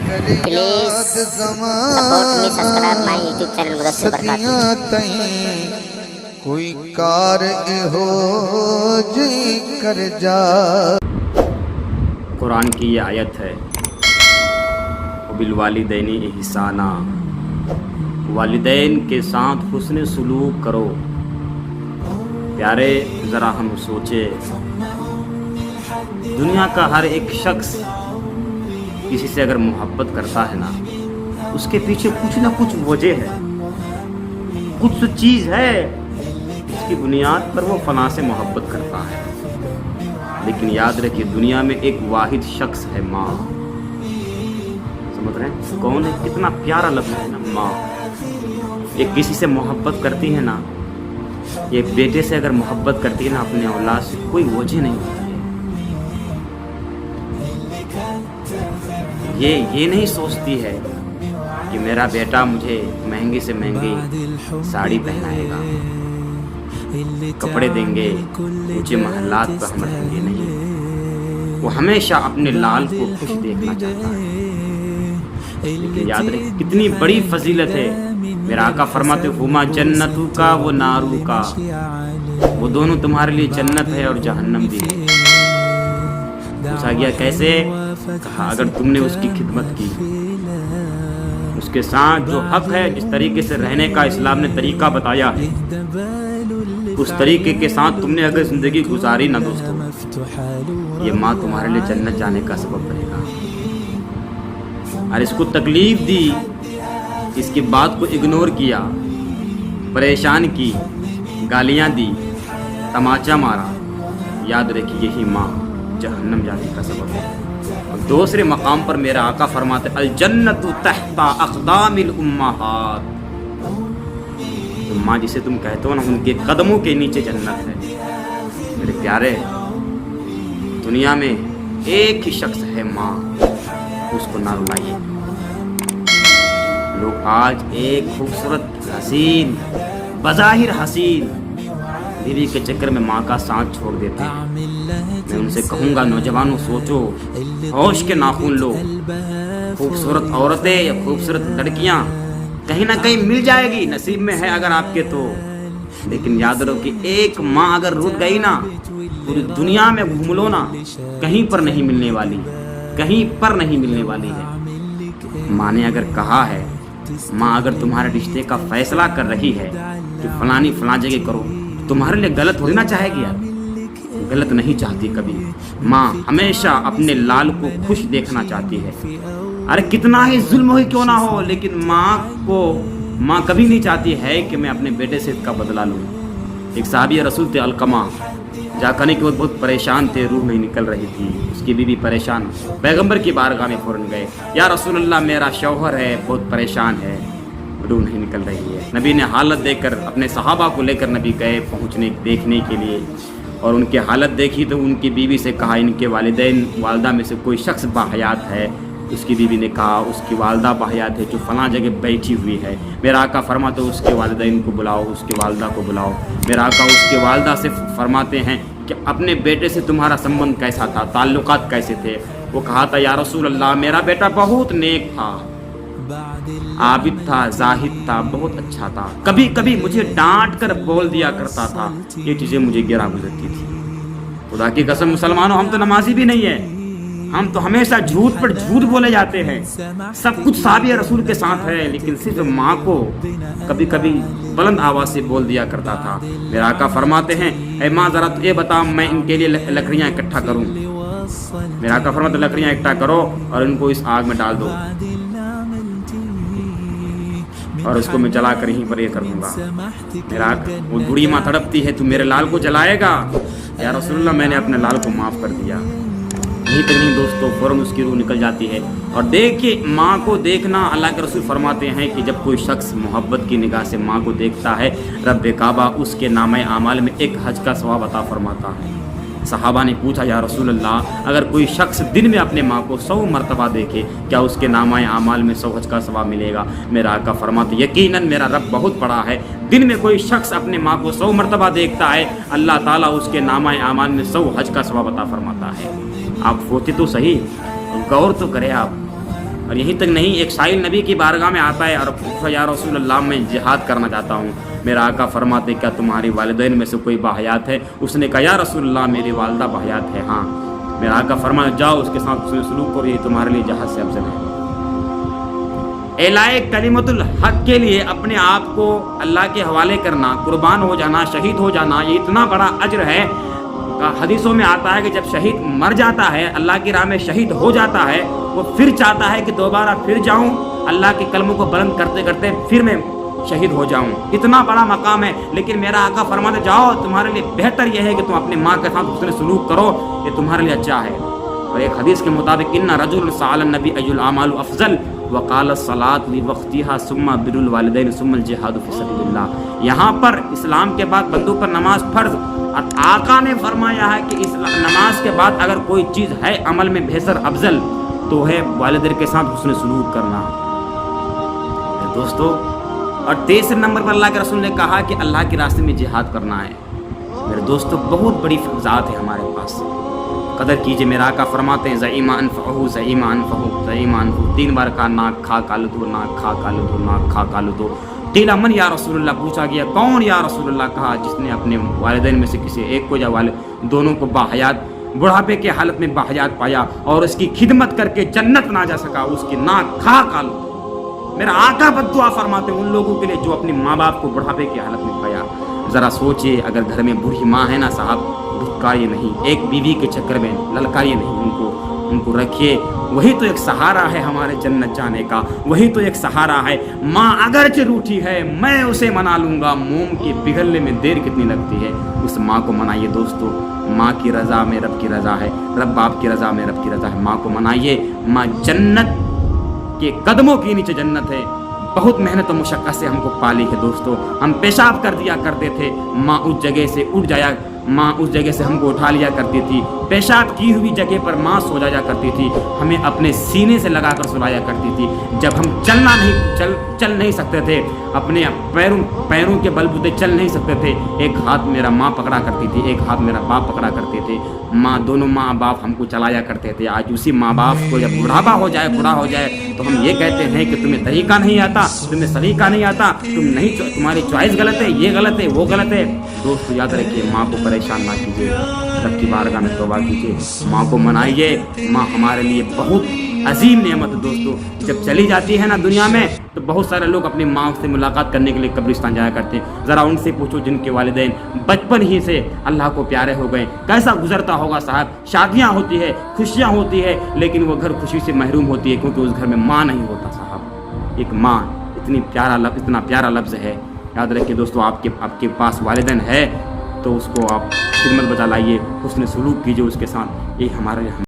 Please support me subscribe my YouTube channel Mudassir Barkat کوئی کار ہو جی کر جا۔ قرآن کی یہ آیت ہے، وبالوالدین احسانا، والدین کے ساتھ حسن سلوک کرو۔ پیارے ذرا ہم سوچے، دنیا کا ہر ایک شخص کسی سے اگر محبت کرتا ہے نا، اس کے پیچھے کچھ نہ کچھ وجہ ہے، کچھ چیز ہے اس کی بنیاد پر وہ فلاں سے محبت کرتا ہے۔ لیکن یاد رکھیے، دنیا میں ایک واحد شخص ہے، ماں۔ سمجھ رہے ہیں کون ہے؟ کتنا پیارا لفظ ہے نا، ماں۔ یہ کسی سے محبت کرتی ہے نا، یہ بیٹے سے اگر محبت کرتی ہے نا اپنے اولاد سے، کوئی وجہ نہیں ہوتی ہے۔ یہ نہیں سوچتی ہے کہ میرا بیٹا مجھے مہنگی سے مہنگی ساڑی پہنائے گا، کپڑے دیں گے، اونچے محلات پر ہم رہیں گے، نہیں۔ وہ ہمیشہ اپنے لال کو خوش دیکھنا چاہتا ہے۔ لیکن یاد رکھیں کتنی بڑی فضیلت ہے، میرا آقا فرماتے ہما جنتو کا وہ نارو کا، وہ دونوں تمہارے لیے جنت ہے اور جہنم بھی ہے۔ پوچھا گیا کیسے؟ کہا اگر تم نے اس کی خدمت کی، اس کے ساتھ جو حق ہے، جس طریقے سے رہنے کا اسلام نے طریقہ بتایا ہے، اس طریقے کے ساتھ تم نے اگر زندگی گزاری نا دوستو، یہ ماں تمہارے لیے جنت جانے کا سبب بنے گا۔ اور اس کو تکلیف دی، اس کی بات کو اگنور کیا، پریشان کی، گالیاں دی، تماچا مارا، یاد رکھیے یہی ماں جہنم جانے کا سبب ہے۔ اور دوسرے مقام پر میرا آقا فرماتے الجنت تحت اقدام الامہات، تو ماں جسے تم کہتے ہو نا، ان کے قدموں کے نیچے جنت ہے۔ میرے پیارے، دنیا میں ایک ہی شخص ہے ماں، اس کو نہ رلائیے۔ لوگ آج ایک خوبصورت حسین، بظاہر حسین بیوی کے چکر میں ماں کا ساتھ چھوڑ دیتے ہیں۔ میں ان سے کہوں گا نوجوانوں، سوچو، ہوش کے ناخن لو۔ خوبصورت عورتیں یا خوبصورت لڑکیاں کہیں نہ کہیں مل جائے گی، نصیب میں ہے اگر آپ کے تو، لیکن یاد رکھو کہ ایک ماں اگر رک گئی نا، پوری دنیا میں گھوم لو نا، کہیں پر نہیں ملنے والی، کہیں پر نہیں ملنے والی ہے۔ ماں نے اگر کہا ہے، ماں اگر تمہارے رشتے کا فیصلہ کر رہی ہے کہ فلانی فلاں جگہ کرو، تمہارے لیے غلط ہونا چاہے گی؟ غلط نہیں چاہتی کبھی۔ ماں ہمیشہ اپنے لال کو خوش دیکھنا چاہتی ہے۔ ارے کتنا ہی ظلم ہی کیوں نہ ہو، لیکن ماں کبھی نہیں چاہتی ہے کہ میں اپنے بیٹے سے اس کا بدلہ لوں۔ ایک صحابی رسول تھے علقمہ، جا کرنے کے بعد بہت پریشان تھے، روح نہیں نکل رہی تھی، اس کی بیوی پریشان، پیغمبر کی بارگاہ میں فوراً گئے، یا رسول اللہ میرا شوہر ہے بہت پریشان ہے، روح نہیں نکل رہی ہے۔ نبی نے حالت دیکھ کر اپنے صحابہ کو لے کر نبی گئے پہنچنے دیکھنے کے لیے، اور ان کی حالت دیکھی تو ان کی بیوی سے کہا ان کے والدہ میں سے کوئی شخص باحیات ہے؟ اس کی بیوی نے کہا اس کی والدہ باحیات ہے جو فلاں جگہ بیٹھی ہوئی ہے۔ میرا آقا فرماتے اس کے والدین کو بلاؤ، اس کی والدہ کو بلاؤ۔ میرا آقا اس کی والدہ سے فرماتے ہیں کہ اپنے بیٹے سے تمہارا سنبندھ کیسا تھا، تعلقات کیسے تھے؟ وہ کہا تھا یا رسول اللہ میرا بیٹا بہت نیک تھا، عابد تھا، زاہد تھا، بہت اچھا تھا، کبھی کبھی مجھے ڈانٹ کر بول دیا کرتا تھا، یہ چیزیں مجھے گرا گزرتی تھی۔ خدا کی قسم مسلمانوں، ہم تو نمازی بھی نہیں ہیں، ہم تو ہمیشہ جھوٹ پر جھوٹ بولے جاتے ہیں۔ سب کچھ صحابہ رسول کے ساتھ ہے، لیکن صرف ماں کو کبھی کبھی بلند آواز سے بول دیا کرتا تھا۔ میرا آقا فرماتے ہیں اے ماں ذرا تو یہ بتا میں ان کے لیے لکڑیاں اکٹھا کروں؟ میرا آقا فرماتے لکڑیاں اکٹھا کرو اور ان کو اس آگ میں ڈال دو، اور اس کو میں جلا کر یہیں پر یہ کر دوں گا۔ میرا وہ بوڑھی ماں تڑپتی ہے تو میرے لال کو جلائے گا؟ یا رسول اللہ میں نے اپنے لال کو معاف کر دیا۔ یہیں تک نہیں دوستو، فوراً اس کی روح نکل جاتی ہے۔ اور دیکھیے ماں کو دیکھنا، اللہ کے رسول فرماتے ہیں کہ جب کوئی شخص محبت کی نگاہ سے ماں کو دیکھتا ہے، رب کعبہ اس کے نامہ اعمال میں ایک حج کا ثواب عطا فرماتا ہے۔ صحابہ نے پوچھا یا رسول اللہ اگر کوئی شخص دن میں اپنے ماں کو 100 مرتبہ دیکھے کیا اس کے نامہ اعمال میں 100 حج کا ثواب ملے گا؟ میرا آقا فرماتے یقیناً میرا رب بہت بڑا ہے، دن میں کوئی شخص اپنے ماں کو 100 مرتبہ دیکھتا ہے، اللہ تعالیٰ اس کے نامہ اعمال میں 100 حج کا ثواب عطا فرماتا ہے۔ آپ سوچے تو صحیح، غور تو کریں آپ، اور یہیں تک نہیں، ایک سائل نبی کی بارگاہ میں آتا ہے اور پوچھا یا رسول اللہ میں جہاد کرنا چاہتا ہوں. میرا آقا فرماتے کیا تمہاری والدین میں سے کوئی باحیات ہے؟ اس نے کہا یا رسول اللہ میری والدہ باحیات ہے. ہاں. میرا آقا فرمایا جاؤ اس کے ساتھ حسن سلوک کرو، یہ تمہارے لیے جہاد سے افضل ہے. اعلائے کلمت الحق کے لیے اپنے آپ کو اللہ کے حوالے کرنا، قربان ہو جانا، شہید ہو جانا، یہ اتنا بڑا اجر ہے. حدیثوں میں آتا ہے کہ جب شہید مر جاتا ہے، اللہ کی راہ میں شہید ہو جاتا ہے، وہ پھر چاہتا ہے کہ دوبارہ پھر جاؤں، اللہ کے کلموں کو بلند کرتے کرتے پھر میں شہید ہو جاؤں. اتنا بڑا مقام ہے. لیکن میرا آقا فرماتے جاؤ تمہارے لیے بہتر یہ ہے کہ تم اپنے ماں کے ساتھ حسن سلوک کرو، یہ تمہارے لیے اچھا ہے. اور ایک حدیث کے مطابق ان رجل سأل النبی ای الاعمال افضل وقال الصلاۃ لوقتها ثم بر الوالدین ثم الجہاد فی سبیل اللہ. یہاں پر اسلام کے بعد بندوں پر نماز فرض، اور آقا نے فرمایا ہے کہ اس نماز کے بعد اگر کوئی چیز ہے عمل میں بہتر افضل تو ہے والدین کے ساتھ حسن سلوک کرنا. دوستو، اور تیسرے نمبر پر اللہ کے رسول نے کہا کہ اللہ کے راستے میں جہاد کرنا ہے. میرے دوستو بہت بڑی ذات ہے ہمارے پاس، قدر کیجئے. میرا آقا فرماتے ہیں زعیمہ انفعہ زعیمہ انفعہ زعیمہ انفعہ. 3 بار کہا ناک کھا کالو دو، ناک کھا کالو دو، ناک کھا کالو دو. قیل من یا رسول اللہ، پوچھا گیا کون یا رسول اللہ؟ کہا جس نے اپنے والدین میں سے کسی ایک کو یا دونوں کو باحیات بڑھاپے کے حالت میں باحیات پایا اور اس کی خدمت کر کے جنت نہ جا سکا، اس کی ناک کھا کالو. میرا آقا بد دعا فرماتے ہیں ان لوگوں کے لیے جو اپنے ماں باپ کو بڑھاپے کی حالت میں پایا. ذرا سوچئے اگر گھر میں بوڑھی ماں ہے نا صاحب، دھتکاریے نہیں، ایک بیوی کے چکر میں للکاریے نہیں، ان کو رکھیے. وہی تو ایک سہارا ہے ہمارے جنت جانے کا، وہی تو ایک سہارا ہے. ماں اگرچہ روٹھی ہے میں اسے منا لوں گا، موم کے پگھلنے میں دیر کتنی لگتی ہے، اس ماں کو منائیے. دوستو ماں کی رضا میں رب کی رضا ہے، رب باپ کی رضا میں رب کی رضا ہے. ماں کو منائیے. ماں جنت کے قدموں کے نیچے جنت ہے. بہت محنت و مشقت سے ہم کو پالی ہے. دوستو ہم پیشاب کر دیا کرتے تھے، ماں اس جگہ سے اٹھ جایا، ماں اس جگہ سے ہم کو اٹھا لیا کرتی تھی. پیشاب کی ہوئی جگہ پر ماں سو جایا کرتی تھی، ہمیں اپنے سینے سے لگا کر سلایا کرتی تھی. جب ہم چل نہیں سکتے تھے، اپنے پیروں کے بلبوتے چل نہیں سکتے تھے، ایک ہاتھ میرا ماں پکڑا کرتی تھی، ایک ہاتھ میرا باپ پکڑا کرتے تھے. دونوں ماں باپ ہم کو چلایا کرتے تھے. آج اسی ماں باپ کو جب بڑھاپا ہو جائے، بوڑھا ہو جائے، تو ہم یہ کہتے ہیں کہ تمہیں طریقہ نہیں آتا، تمہیں سلیقہ نہیں آتا، تمہاری چوائس غلط ہے، یہ غلط ہے، وہ غلط ہے. دوست یاد رکھیے ماں کو پریشان نہ کیجیے، رب کی بارگاہ میں توبہ کیجیے، ماں کو منائیے. ماں ہمارے لیے بہت عظیم نعمت ہے. دوستو جب چلی جاتی ہے نا دنیا میں تو بہت سارے لوگ اپنی ماں سے ملاقات کرنے کے لیے قبرستان جایا کرتے ہیں. ذرا ان سے پوچھو جن کے والدین بچپن ہی سے اللہ کو پیارے ہو گئے، کیسا گزرتا ہوگا صاحب. شادیاں ہوتی ہے، خوشیاں ہوتی ہے، لیکن وہ گھر خوشی سے محروم ہوتی ہے کیونکہ اس گھر میں ماں نہیں ہوتا صاحب. ایک ماں اتنا پیارا لفظ ہے. یاد رکھیے دوستو آپ کے پاس والدین ہے تو اس کو آپ خدمت بجا لائیے، حسن سلوک کیجیے اس کے ساتھ. یہ ہمارے